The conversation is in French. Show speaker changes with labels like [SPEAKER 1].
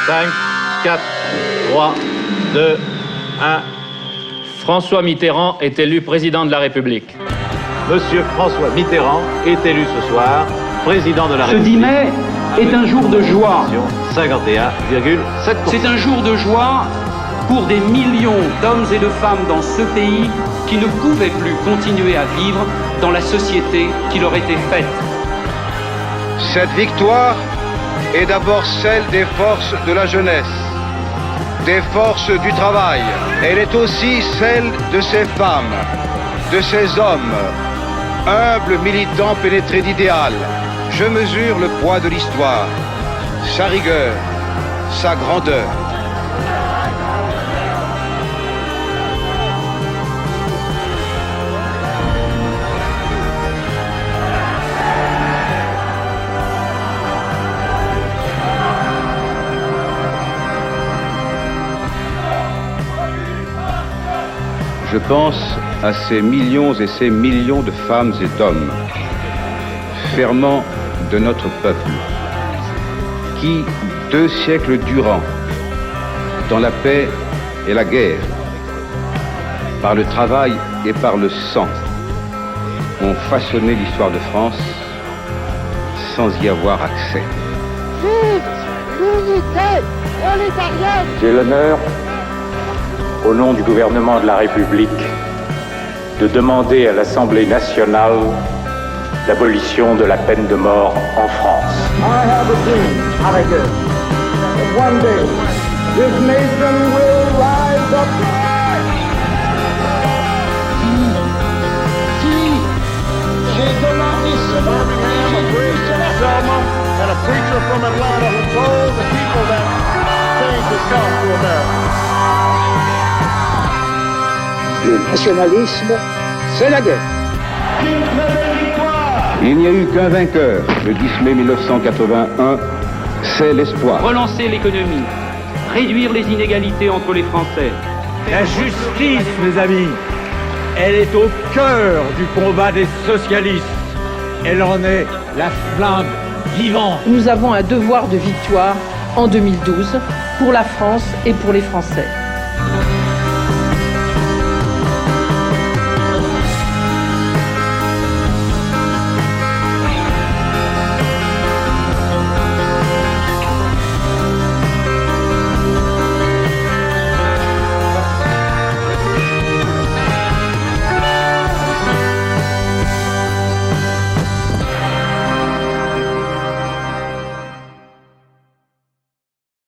[SPEAKER 1] 5, 4, 3, 2, 1. François Mitterrand est élu président de la République. Monsieur François Mitterrand est élu ce soir président de la République.
[SPEAKER 2] Ce 10 mai est un jour de joie.
[SPEAKER 1] 51,7%.
[SPEAKER 2] C'est un jour de joie pour des millions d'hommes et de femmes dans ce pays qui ne pouvaient plus continuer à vivre dans la société qui leur était faite.
[SPEAKER 3] Cette victoire est d'abord celle des forces de la jeunesse, des forces du travail. Elle est aussi celle de ces femmes, de ces hommes, humbles militants pénétrés d'idéal. Je mesure le poids de l'histoire, sa rigueur, sa grandeur. Je pense à ces millions et ces millions de femmes et d'hommes, ferments de notre peuple, qui, 2 siècles durant, dans la paix et la guerre, par le travail et par le sang, ont façonné l'histoire de France sans y avoir accès.
[SPEAKER 4] Vive l'unité prolétarienne!
[SPEAKER 5] J'ai l'honneur, au nom du gouvernement de la République, de demander à l'Assemblée nationale l'abolition de la peine de mort en France.
[SPEAKER 6] I have a dream, Harrigan, that one day this nation will rise up.
[SPEAKER 7] Birmingham, a priest from Selma, and a preacher from Atlanta who told the people that change has come to America.
[SPEAKER 6] Le nationalisme, c'est la guerre.
[SPEAKER 3] Il n'y a eu qu'un vainqueur, le 10 mai 1981, c'est l'espoir.
[SPEAKER 2] Relancer l'économie, réduire les inégalités entre les Français.
[SPEAKER 8] La justice, mes amis, elle est au cœur du combat des socialistes. Elle en est la flamme vivante.
[SPEAKER 9] Nous avons un devoir de victoire en 2012 pour la France et pour les Français.